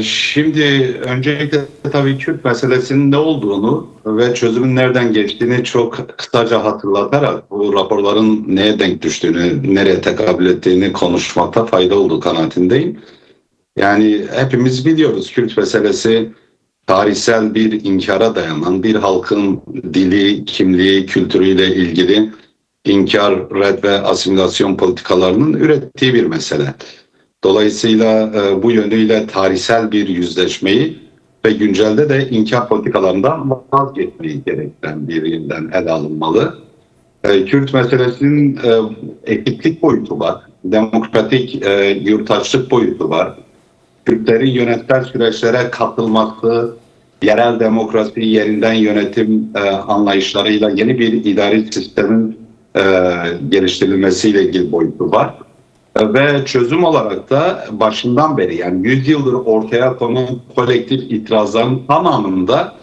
Şimdi öncelikle tabii Kürt meselesinin ne olduğunu ve çözümün nereden geçtiğini çok kısaca hatırlatarak bu raporların neye denk düştüğünü, nereye tekabül ettiğini konuşmakta fayda olduğu kanaatindeyim. Yani hepimiz biliyoruz Kürt meselesi tarihsel bir inkara dayanan bir halkın dili, kimliği, kültürüyle ilgili inkar, red ve asimilasyon politikalarının ürettiği bir mesele. Dolayısıyla bu yönüyle tarihsel bir yüzleşmeyi ve güncelde de inkar politikalarından vazgeçmeyi gerektiren bir yeniden ele alınmalı. Kürt meselesinin eşitlik boyutu var, demokratik yurttaşlık boyutu var. Kürtlerin yönetsel süreçlere katılması, yerel demokrasi, yerinden yönetim anlayışlarıyla yeni bir idari sistemin geliştirilmesiyle ilgili boyutu var. Ve çözüm olarak da başından beri yani 100 yıldır ortaya konan kolektif itirazların tamamında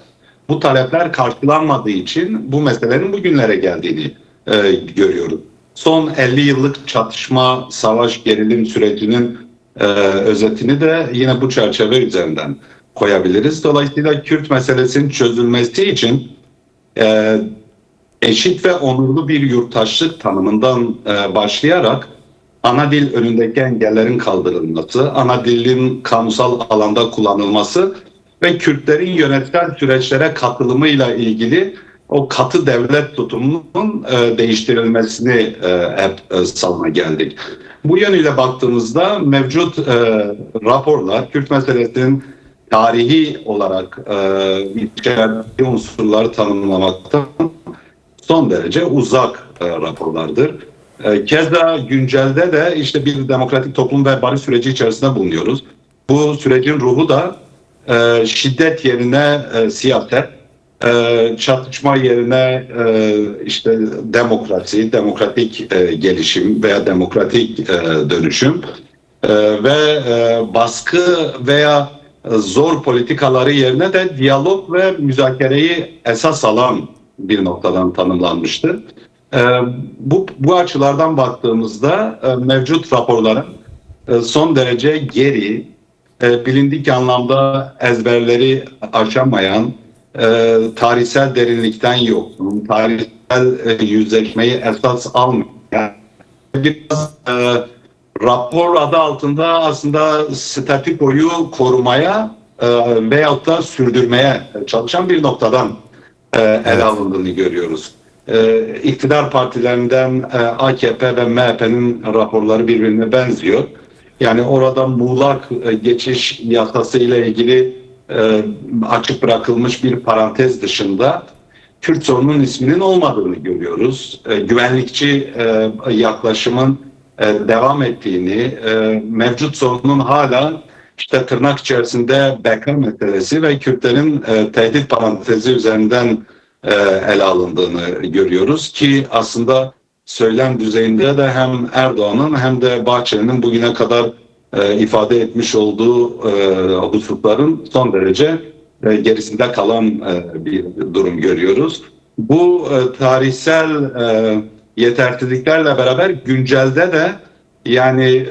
bu talepler karşılanmadığı için bu meselenin bugünlere geldiğini görüyoruz. Son 50 yıllık çatışma, savaş, gerilim sürecinin özetini de yine bu çerçeve üzerinden koyabiliriz. Dolayısıyla Kürt meselesinin çözülmesi için eşit ve onurlu bir yurttaşlık tanımından başlayarak ana dil önündeki engellerin kaldırılması, ana dilin kamusal alanda kullanılması ve Kürtlerin yönetsel süreçlere katılımıyla ilgili o katı devlet tutumunun değiştirilmesini hep savuna geldik. Bu yönüyle baktığımızda mevcut raporlar Kürt meselesinin tarihi olarak içerdiği unsurları tanımlamaktan son derece uzak raporlardır. Keza güncelde de işte bir demokratik toplum ve barış süreci içerisinde bulunuyoruz. Bu sürecin ruhu da şiddet yerine siyaset, çatışma yerine işte demokrasi, demokratik gelişim veya demokratik dönüşüm ve baskı veya zor politikaları yerine de diyalog ve müzakereyi esas alan bir noktadan tanımlanmıştır. Bu açılardan baktığımızda mevcut raporların son derece geri, bilindik anlamda ezberleri aşamayan, tarihsel derinlikten yoksun, tarihsel yüzleşmeyi esas almayan, biraz rapor adı altında aslında statükoyu korumaya veyahut da sürdürmeye çalışan bir noktadan ele alındığını görüyoruz. İktidar partilerinden AKP ve MHP'nin raporları birbirine benziyor. Yani orada muğlak geçiş yasası ile ilgili açık bırakılmış bir parantez dışında Kürt sorunun isminin olmadığını görüyoruz. Güvenlikçi yaklaşımın devam ettiğini, mevcut sorunun hala işte tırnak içerisinde beka meselesi ve Kürtlerin tehdit parantezi üzerinden ele alındığını görüyoruz ki aslında söylem düzeyinde de hem Erdoğan'ın hem de Bahçeli'nin bugüne kadar ifade etmiş olduğu hususların son derece gerisinde kalan bir durum görüyoruz. Bu tarihsel yetersizliklerle beraber güncelde de yani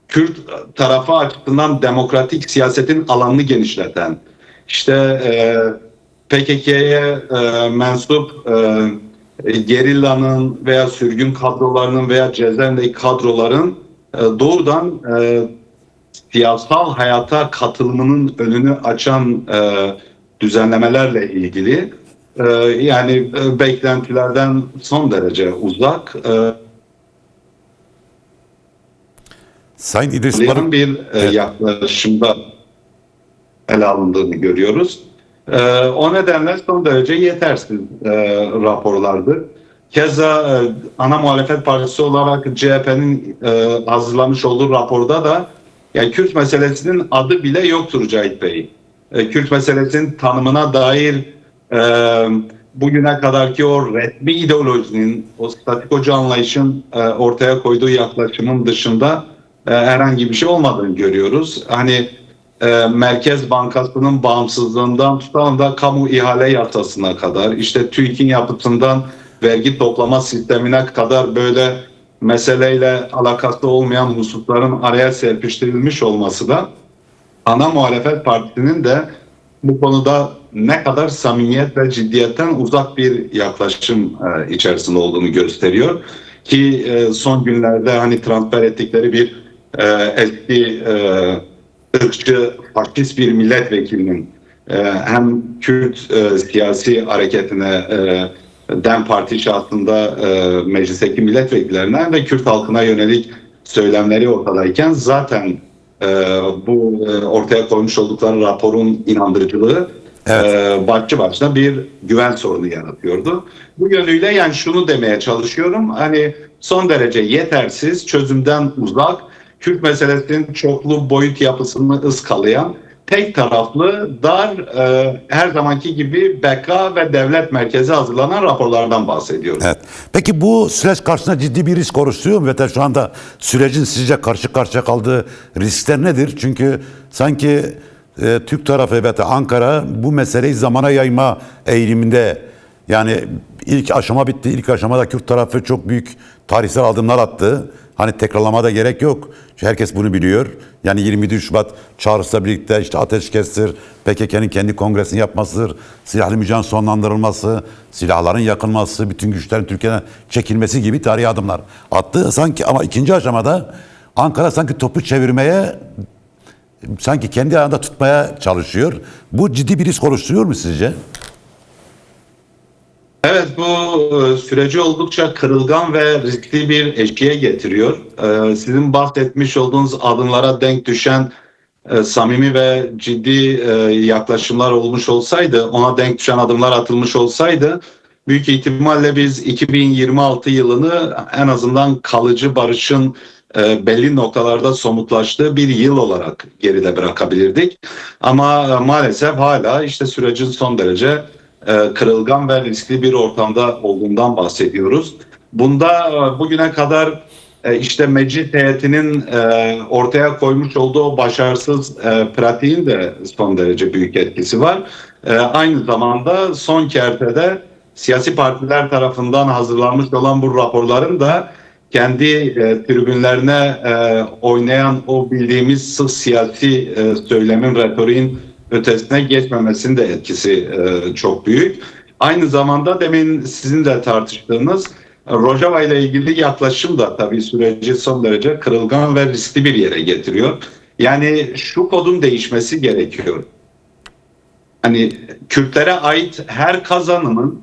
Kürt tarafı açısından demokratik siyasetin alanını genişleten, işte PKK'ye mensup gerillanın veya sürgün kadrolarının veya cezaevindeki kadroların doğrudan siyasal hayata katılımının önünü açan düzenlemelerle ilgili yani beklentilerden son derece uzak Sayın İdris Barık bir yaklaşımda ele alındığını görüyoruz. O nedenle son derece yetersiz raporlardır. Keza ana muhalefet partisi olarak CHP'nin hazırlamış olduğu raporda da yani Kürt meselesinin adı bile yoktur Cahit Bey. Kürt meselesinin tanımına dair bugüne kadarki o resmi ideolojinin, o statikocu anlayışın ortaya koyduğu yaklaşımın dışında herhangi bir şey olmadığını görüyoruz. Hani Merkez Bankası'nın bağımsızlığından tutan da kamu ihale yasasına kadar, işte TÜİK'in yapısından vergi toplama sistemine kadar böyle meseleyle alakası olmayan hususların araya serpiştirilmiş olması da ana muhalefet partisinin de bu konuda ne kadar samimiyet ve ciddiyetten uzak bir yaklaşım içerisinde olduğunu gösteriyor. Ki son günlerde hani transfer ettikleri bir eski ırkçı, faşist bir milletvekilinin hem Kürt siyasi hareketine DEM Parti şahsında meclisteki milletvekillerine hem de Kürt halkına yönelik söylemleri ortadayken zaten bu ortaya koymuş oldukları raporun inandırıcılığı başlı başına bir güven sorunu yaratıyordu. Bu yönüyle yani şunu demeye çalışıyorum. Hani son derece yetersiz, çözümden uzak, Kürt meselesinin çoklu boyut yapısını ıskalayan, tek taraflı, dar, her zamanki gibi beka ve devlet merkezi hazırlanan raporlardan bahsediyoruz. Evet. Peki bu süreç karşısında ciddi bir risk oluşturuyor mu? Ve şu anda sürecin sizce karşı karşıya kaldığı riskler nedir? Çünkü sanki Türk tarafı ve Ankara bu meseleyi zamana yayma eğiliminde. Yani ilk aşama bitti. İlk aşamada Kürt tarafı çok büyük tarihsel adımlar attı. Hani tekrarlamada gerek yok. Çünkü herkes bunu biliyor. Yani 27 Şubat çağrısıyla birlikte işte ateşkestir, PKK'nın kendi kongresini yapmasıdır, silahlı mücadelenin sonlandırılması, silahların yakılması, bütün güçlerin Türkiye'den çekilmesi gibi tarihi adımlar attı. Sanki ama ikinci aşamada Ankara sanki topu çevirmeye, sanki kendi ayağında tutmaya çalışıyor. Bu ciddi bir risk oluşturuyor mu sizce? Evet, bu süreci oldukça kırılgan ve riskli bir eşiğe getiriyor. Sizin bahsetmiş olduğunuz adımlara denk düşen samimi ve ciddi yaklaşımlar olmuş olsaydı, ona denk düşen adımlar atılmış olsaydı, büyük ihtimalle biz 2026 yılını en azından kalıcı barışın belli noktalarda somutlaştığı bir yıl olarak geride bırakabilirdik. Ama maalesef hala işte sürecin son derece kırılgan ve riskli bir ortamda olduğundan bahsediyoruz. Bunda bugüne kadar işte meclis heyetinin ortaya koymuş olduğu o başarısız pratiğin de son derece büyük etkisi var. Aynı zamanda son kertede siyasi partiler tarafından hazırlanmış olan bu raporların da kendi tribünlerine oynayan o bildiğimiz sık siyasi söylemin, retoriğin ötesine geçmemesinin de etkisi çok büyük. Aynı zamanda demin sizin de tartıştığınız Rojava ile ilgili yaklaşım da tabii süreci son derece kırılgan ve riskli bir yere getiriyor. Yani şu kodun değişmesi gerekiyor. Hani Kürtlere ait her kazanımın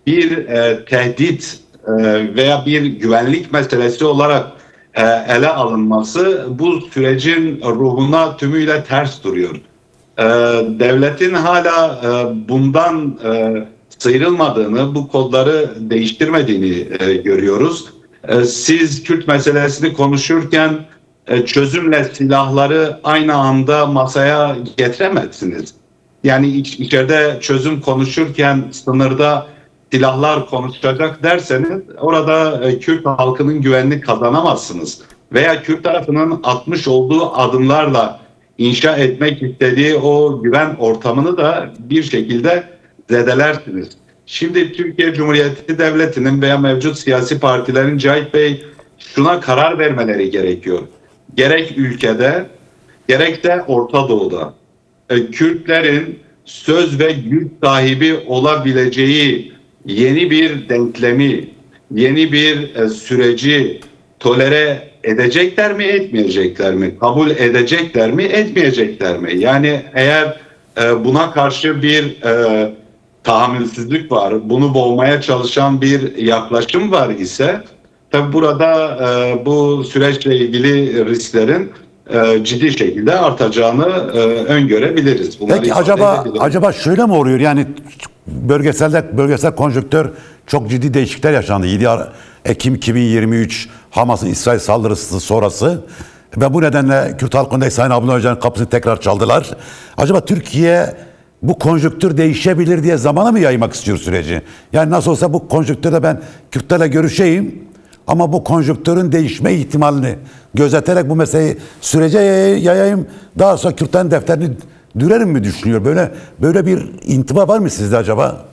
bir tehdit veya bir güvenlik meselesi olarak ele alınması bu sürecin ruhuna tümüyle ters duruyor. Devletin hala bundan sıyrılmadığını, bu kodları değiştirmediğini görüyoruz. Siz Kürt meselesini konuşurken çözümle silahları aynı anda masaya getiremezsiniz. Yani içeride çözüm konuşurken sınırda silahlar konuşacak derseniz orada Kürt halkının güvenini kazanamazsınız. Veya Kürt tarafının atmış olduğu adımlarla inşa etmek istediği o güven ortamını da bir şekilde zedelersiniz. Şimdi Türkiye Cumhuriyeti Devleti'nin veya mevcut siyasi partilerin Cahit Bey şuna karar vermeleri gerekiyor. Gerek ülkede gerek de Orta Doğu'da Kürtlerin söz ve güç sahibi olabileceği yeni bir denklemi, yeni bir süreci tolere edecekler mi, etmeyecekler mi? Kabul edecekler mi, etmeyecekler mi? Yani eğer buna karşı bir tahammülsüzlük var, bunu boğmaya çalışan bir yaklaşım var ise tabi burada bu süreçle ilgili risklerin ciddi şekilde artacağını öngörebiliriz. Bunları Peki acaba şöyle mi oluyor? Yani bölgesel konjonktür çok ciddi değişiklikler yaşandı. 7 Ekim 2023 Hamas'ın İsrail saldırısı sonrası ve bu nedenle Kürt halkında Sayın Abdullah Öcalan'ın kapısını tekrar çaldılar. Acaba Türkiye bu konjonktür değişebilir diye zamana mı yaymak istiyor süreci? Yani nasıl olsa bu konjonktürde ben Kürtlerle görüşeyim ama bu konjonktürün değişme ihtimalini gözeterek bu meseleyi sürece yayayım. Daha sonra Kürtlerin defterini dürerim mi düşünüyor? Böyle bir intiba var mı sizde acaba?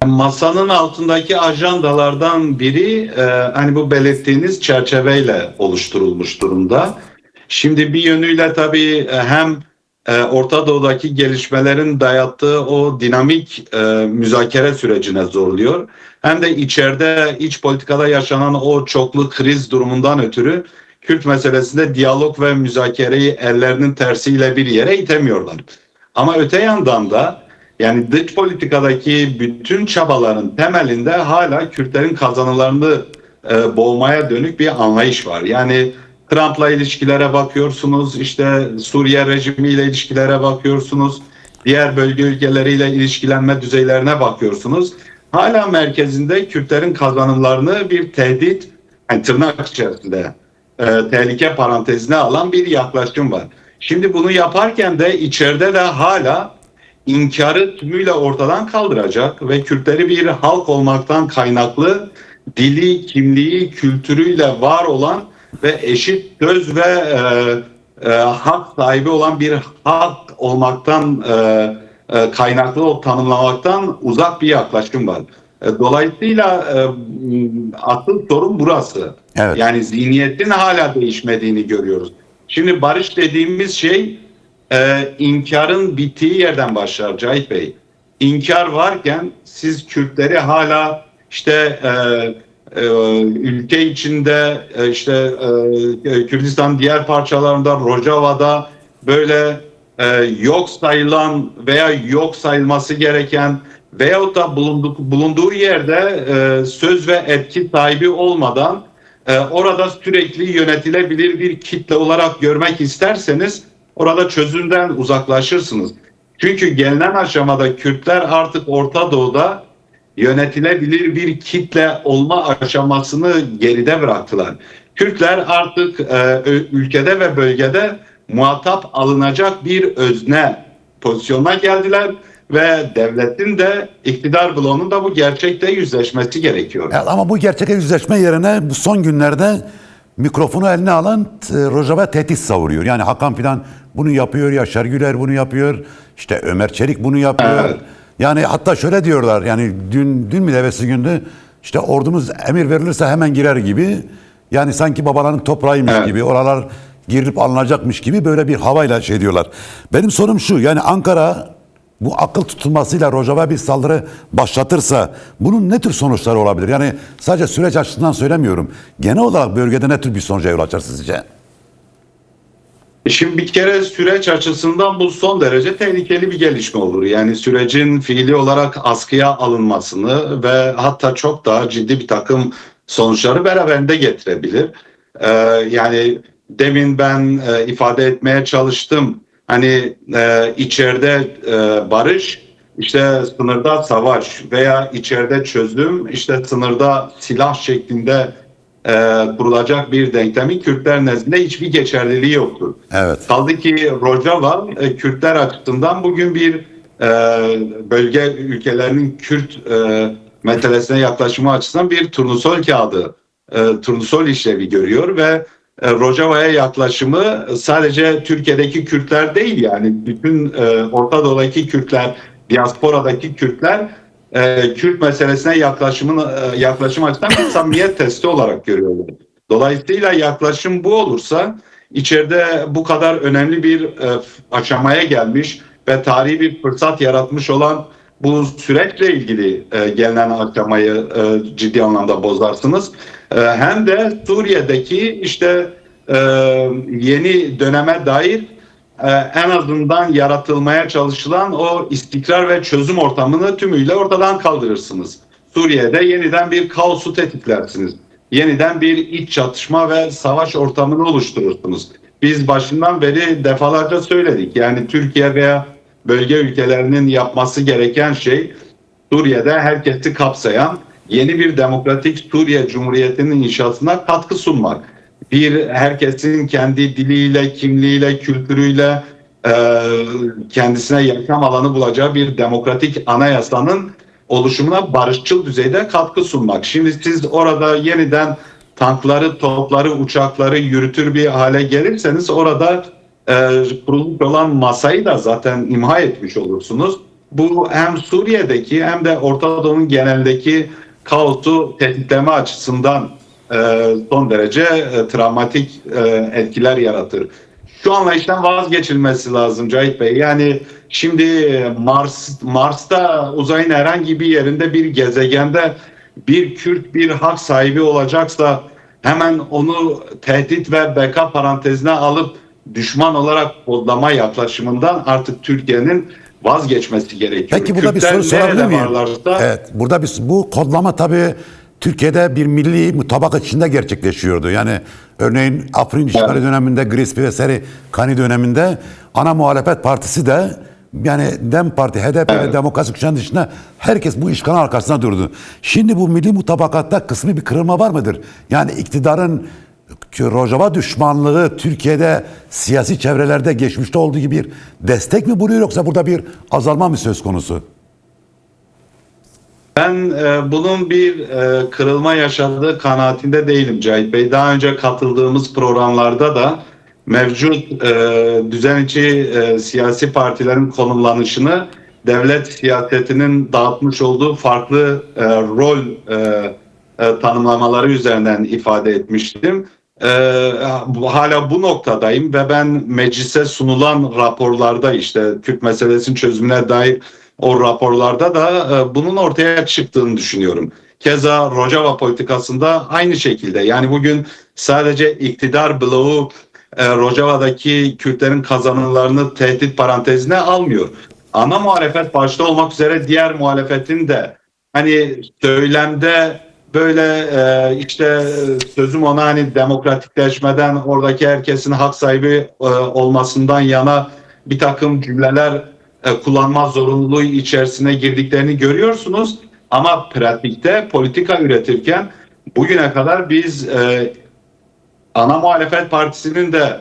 Masanın altındaki ajandalardan biri hani bu belirttiğiniz çerçeveyle oluşturulmuş durumda. Şimdi bir yönüyle tabii hem Orta Doğu'daki gelişmelerin dayattığı o dinamik müzakere sürecine zorluyor. Hem de içeride iç politikada yaşanan o çoklu kriz durumundan ötürü Kürt meselesinde diyalog ve müzakereyi ellerinin tersiyle bir yere itemiyorlar. Ama öte yandan da yani dış politikadaki bütün çabaların temelinde hala Kürtlerin kazanımlarını boğmaya dönük bir anlayış var. Yani Trump'la ilişkilere bakıyorsunuz, işte Suriye rejimiyle ilişkilere bakıyorsunuz, diğer bölge ülkeleriyle ilişkilenme düzeylerine bakıyorsunuz. Hala merkezinde Kürtlerin kazanımlarını bir tehdit, yani tırnak içerisinde tehlike parantezine alan bir yaklaşım var. Şimdi bunu yaparken de içeride de hala inkarı tümüyle ortadan kaldıracak ve Kürtleri bir halk olmaktan kaynaklı dili, kimliği, kültürüyle var olan ve eşit söz ve hak sahibi olan bir halk olmaktan kaynaklı o tanımlamaktan uzak bir yaklaşım var. Dolayısıyla asıl sorun burası. Evet. Yani zihniyetin hala değişmediğini görüyoruz. Şimdi barış dediğimiz şey inkarın bittiği yerden başlar Cahit Bey. İnkar varken siz Kürtleri hala işte ülke içinde işte Kürdistan diğer parçalarında Rojava'da böyle yok sayılan veya yok sayılması gereken veyahut da bulunduğu yerde söz ve etki sahibi olmadan orada sürekli yönetilebilir bir kitle olarak görmek isterseniz orada çözümden uzaklaşırsınız. Çünkü gelinen aşamada Kürtler artık Orta Doğu'da yönetilebilir bir kitle olma aşamasını geride bıraktılar. Kürtler artık ülkede ve bölgede muhatap alınacak bir özne pozisyonuna geldiler ve devletin de iktidar bloğunun da bu gerçekle yüzleşmesi gerekiyor. Evet, ama bu gerçekle yüzleşme yerine bu son günlerde mikrofonu eline alan Rojava tehdit savuruyor. Yani Hakan Fidan bunu yapıyor, Yaşar Güler bunu yapıyor, işte Ömer Çelik bunu yapıyor. Evet. Yani hatta şöyle diyorlar, yani dün mi evvelsi gündü, işte ordumuz emir verilirse hemen girer gibi, yani sanki babaların toprağıymış Evet. gibi, oralar girilip alınacakmış gibi böyle bir havayla şey diyorlar. Benim sorum şu, yani Ankara bu akıl tutulmasıyla Rojava bir saldırı başlatırsa bunun ne tür sonuçları olabilir? Yani sadece süreç açısından söylemiyorum. Genel olarak bölgede ne tür bir sonuca yol açar sizce? Şimdi bir kere süreç açısından bu son derece tehlikeli bir gelişme olur. Yani sürecin fiili olarak askıya alınmasını ve hatta çok daha ciddi bir takım sonuçları beraberinde getirebilir. Yani demin ben ifade etmeye çalıştım. Hani içeride barış, işte sınırda savaş veya içeride çözüm, işte sınırda silah şeklinde kurulacak bir denklemin Kürtler nezdinde hiçbir geçerliliği yoktur. Evet. Kaldı ki Rojava Kürtler açısından bugün bir bölge ülkelerinin Kürt meselesine yaklaşımı açısından bir turnusol kağıdı, turnusol işlevi görüyor ve Rojava'ya yaklaşımı sadece Türkiye'deki Kürtler değil, yani bütün Orta Doğu'daki Kürtler, diasporadaki Kürtler Kürt meselesine yaklaşım açısından bir samimiyet testi olarak görüyorlar. Dolayısıyla yaklaşım bu olursa içeride bu kadar önemli bir aşamaya gelmiş ve tarihi bir fırsat yaratmış olan bu süreçle ilgili gelinen aşamayı ciddi anlamda bozarsınız. Hem de Suriye'deki işte yeni döneme dair en azından yaratılmaya çalışılan o istikrar ve çözüm ortamını tümüyle ortadan kaldırırsınız. Suriye'de yeniden bir kaosu tetiklersiniz. Yeniden bir iç çatışma ve savaş ortamını oluşturursunuz. Biz başından beri defalarca söyledik. Yani Türkiye veya bölge ülkelerinin yapması gereken şey Suriye'de herkesi kapsayan yeni bir demokratik Suriye Cumhuriyeti'nin inşasına katkı sunmak. Herkesin kendi diliyle, kimliğiyle, kültürüyle kendisine yaşam alanı bulacağı bir demokratik anayasanın oluşumuna barışçıl düzeyde katkı sunmak. Şimdi siz orada yeniden tankları, topları, uçakları yürütür bir hale gelirseniz orada kurulmuş olan masayı da zaten imha etmiş olursunuz. Bu hem Suriye'deki hem de Orta Doğu'nun genelindeki kaosu tetikleme açısından son derece travmatik etkiler yaratır. Şu anlayıştan vazgeçilmesi lazım Cahit Bey. Yani şimdi Mars'ta uzayın herhangi bir yerinde bir gezegende bir Kürt bir hak sahibi olacaksa hemen onu tehdit ve beka parantezine alıp düşman olarak kodlama yaklaşımından artık Türkiye'nin vazgeçmesi gerekiyor. Peki burada bir Kürtler soru sorabilir nerede miyim? varlarsa Evet, burada bu kodlama tabii Türkiye'de bir milli mutabakat içinde gerçekleşiyordu. Yani örneğin Afrin işgali döneminde, Gillespie ve Serikani döneminde ana muhalefet partisi de yani DEM Parti, HDP ve Demokrasi Güçlerinin dışında herkes bu işgalin arkasında durdu. Şimdi bu milli mutabakatta kısmi bir kırılma var mıdır? Yani iktidarın Rojava düşmanlığı Türkiye'de siyasi çevrelerde geçmişte olduğu gibi bir destek mi buluyor yoksa burada bir azalma mı söz konusu? ben bunun bir kırılma yaşadığı kanaatinde değilim Cahit Bey. Daha önce katıldığımız programlarda da mevcut düzen içi siyasi partilerin konumlanışını devlet siyasetinin dağıtmış olduğu farklı rol tanımlamaları üzerinden ifade etmiştim. E, Hala bu noktadayım ve ben meclise sunulan raporlarda işte Kürt meselesinin çözümüne dair o raporlarda da bunun ortaya çıktığını düşünüyorum. Keza Rojava politikasında aynı şekilde yani bugün sadece iktidar bloğu Rojava'daki Kürtlerin kazanımlarını tehdit parantezine almıyor. Ana muhalefet başta olmak üzere diğer muhalefetin de hani söylemde böyle işte sözüm ona hani demokratikleşmeden oradaki herkesin hak sahibi olmasından yana bir takım cümleler kullanma zorunluluğu içerisine girdiklerini görüyorsunuz. Ama pratikte politika üretirken bugüne kadar biz ana muhalefet partisinin de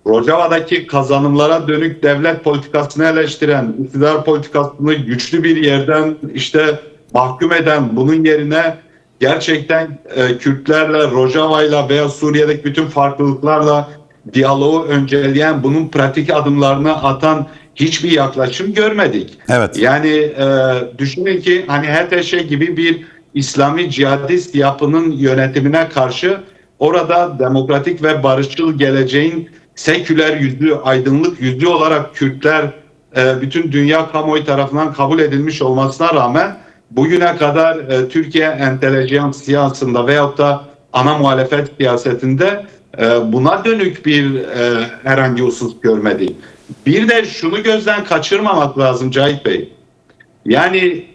Rojava'daki kazanımlara dönük devlet politikasını eleştiren, iktidar politikasını güçlü bir yerden işte mahkum eden, bunun yerine gerçekten Kürtlerle, Rojava'yla veya Suriye'deki bütün farklılıklarla diyaloğu önceleyen, bunun pratik adımlarını atan hiçbir yaklaşım görmedik. Evet. Yani düşünün ki hani HTŞ gibi bir İslami cihadist yapının yönetimine karşı orada demokratik ve barışçıl geleceğin seküler yüzü, aydınlık yüzü olarak Kürtler bütün dünya kamuoyu tarafından kabul edilmiş olmasına rağmen bugüne kadar Türkiye entelejansiyasında veyahut da ana muhalefet siyasetinde buna dönük bir herhangi husus görmedik. Bir de şunu gözden kaçırmamak lazım Cahit Bey. Yani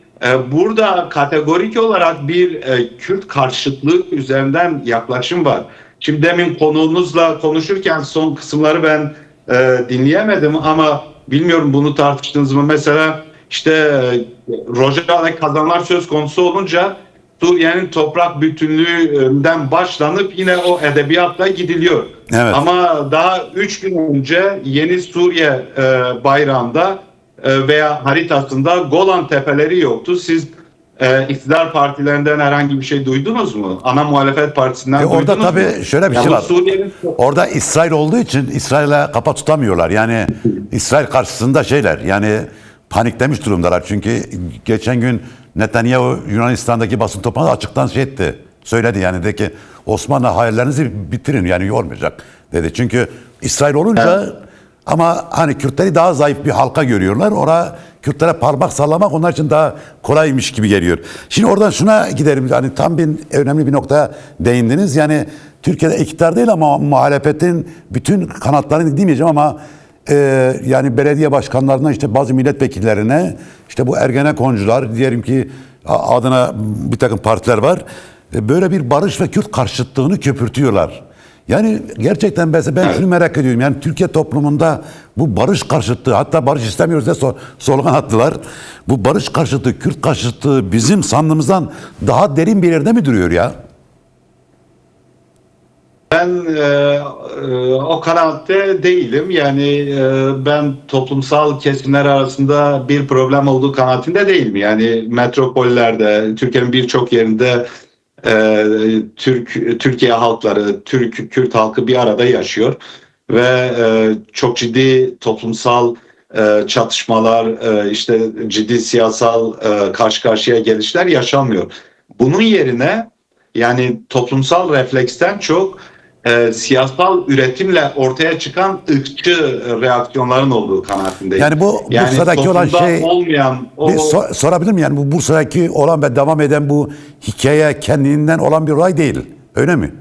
burada kategorik olarak bir Kürt karşıtlığı üzerinden yaklaşım var. Şimdi demin konuğunuzla konuşurken son kısımları ben dinleyemedim ama bilmiyorum bunu tartıştınız mı? Mesela işte Rojava'daki kazanımlar söz konusu olunca Suriye'nin toprak bütünlüğünden başlanıp yine o edebiyatla gidiliyor. Evet. Ama daha 3 gün önce Yeni Suriye bayrağında veya haritasında Golan Tepeleri yoktu. Siz iktidar partilerinden herhangi bir şey duydunuz mu? Ana muhalefet partisinden duydunuz Orada mu? tabii şöyle bir Ya şey bu var. Suriye'nin... Orada İsrail olduğu için İsrail'e kafa tutamıyorlar. Yani İsrail karşısında şeyler yani paniklemiş durumdalar. Çünkü geçen gün Netanyahu Yunanistan'daki basın toplantısında açıktan şey etti. Söyledi yani dedi ki Osmanlı hayallerinizi bitirin yani yormayacak dedi. Çünkü İsrail olunca ama hani Kürtleri daha zayıf bir halka görüyorlar. Orada Kürtlere parmak sallamak onlar için daha kolaymış gibi geliyor. Şimdi oradan şuna gidelim. Hani tam bir önemli bir noktaya değindiniz. Yani Türkiye'de iktidar değil ama muhalefetin bütün kanatlarını demeyeceğim ama yani belediye başkanlarına işte bazı milletvekillerine işte bu Ergenekoncular diyelim ki adına bir takım partiler var. Böyle bir barış ve Kürt karşıtlığını köpürtüyorlar. Yani gerçekten mesela ben şunu merak ediyorum. Yani Türkiye toplumunda bu barış karşıtlığı hatta barış istemiyoruz diye slogan attılar. Bu barış karşıtlığı, Kürt karşıtlığı bizim sandığımızdan daha derin bir yerde mi duruyor ya? Ben o kanaatte değilim. Yani ben toplumsal kesimler arasında bir problem olduğu kanaatinde değilim. Yani metropollerde, Türkiye'nin birçok yerinde Türkiye halkları, Kürt halkı bir arada yaşıyor ve çok ciddi toplumsal çatışmalar, işte ciddi siyasal karşı karşıya gelişler yaşanmıyor. Bunun yerine Yani toplumsal refleksten çok siyasal üretimle ortaya çıkan ırkçı reaksiyonların olduğu kanaatindeyim. Yani bu Yani Bursa'daki olan toplumda şey olmayan o sorabilir miyim? Yani bu Bursa'daki olan ve devam eden bu hikaye kendinden olan bir olay değil. Öyle mi?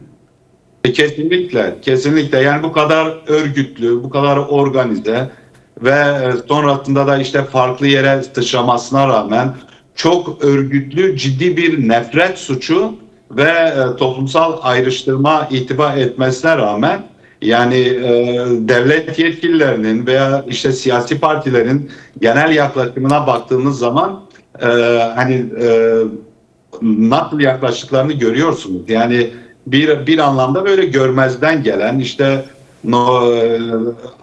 kesinlikle, kesinlikle. Yani bu kadar örgütlü, bu kadar organize ve sonrasında da işte farklı yere sıçramasına rağmen çok örgütlü, ciddi bir nefret suçu ve toplumsal ayrıştırma itibar etmesine rağmen yani devlet yetkililerinin veya işte siyasi partilerin genel yaklaşımına baktığımız zaman hani nasıl yaklaştıklarını görüyorsunuz. Yani bir anlamda böyle görmezden gelen işte no,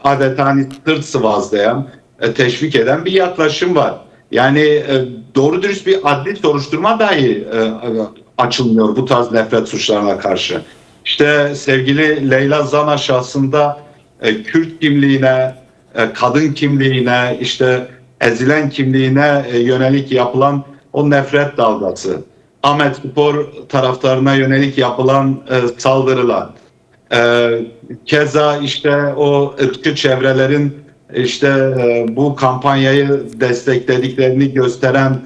adeta hani sırt sıvazlayan, teşvik eden bir yaklaşım var. Yani doğru dürüst bir adli soruşturma dahi açılmıyor bu tarz nefret suçlarına karşı. İşte sevgili Leyla Zana şahsında Kürt kimliğine, kadın kimliğine, işte ezilen kimliğine yönelik yapılan o nefret dalgası, Ahmetspor taraftarına yönelik yapılan saldırılar, keza işte o ırkçı çevrelerin işte bu kampanyayı desteklediklerini gösteren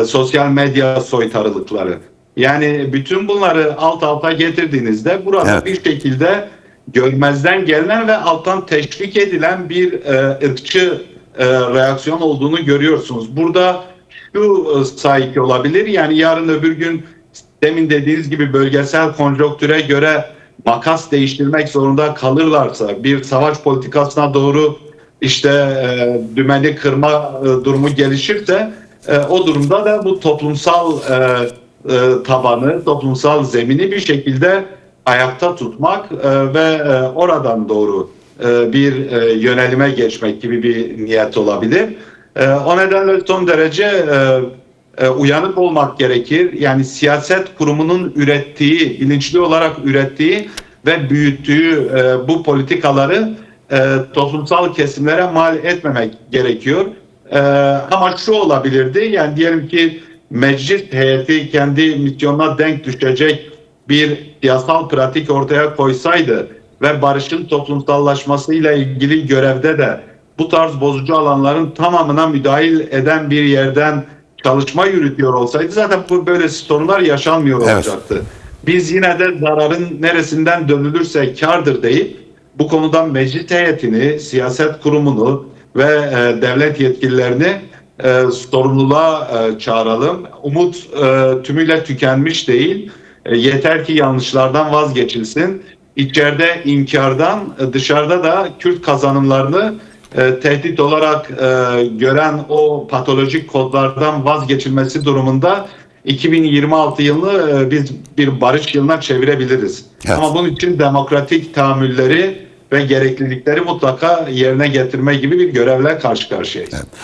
sosyal medya soytarılıkları. Yani bütün bunları alt alta getirdiğinizde burada Evet. bir şekilde görmezden gelinen ve alttan teşvik edilen bir ırkçı reaksiyon olduğunu görüyorsunuz. Burada şu sahip olabilir. Yani yarın öbür gün demin dediğiniz gibi bölgesel konjonktüre göre makas değiştirmek zorunda kalırlarsa, bir savaş politikasına doğru işte dümeni kırma durumu gelişirse o durumda da bu toplumsal tabanı, toplumsal zemini bir şekilde ayakta tutmak ve oradan doğru bir yönelime geçmek gibi bir niyet olabilir. O nedenle son derece uyanık olmak gerekir. Yani siyaset kurumunun ürettiği, bilinçli olarak ürettiği ve büyüttüğü bu politikaları toplumsal kesimlere mal etmemek gerekiyor. Ama şu olabilirdi, yani diyelim ki meclis heyeti kendi misyonuna denk düşecek bir siyasal pratik ortaya koysaydı ve barışın toplumsallaşmasıyla ilgili görevde de bu tarz bozucu alanların tamamına müdahil eden bir yerden çalışma yürütüyor olsaydı zaten bu böyle sorunlar yaşanmıyor olacaktı. Biz yine de zararın neresinden dönülürse kârdır deyip bu konuda meclis heyetini, siyaset kurumunu ve devlet yetkililerini sorumluluğa çağıralım. Umut tümüyle tükenmiş değil. Yeter ki yanlışlardan vazgeçilsin. İçeride inkardan, dışarıda da Kürt kazanımlarını tehdit olarak gören o patolojik kodlardan vazgeçilmesi durumunda 2026 yılını biz bir barış yılına çevirebiliriz. Evet. Ama bunun için demokratik tahammülleri ve gereklilikleri mutlaka yerine getirme gibi bir görevle karşı karşıyayız. Evet.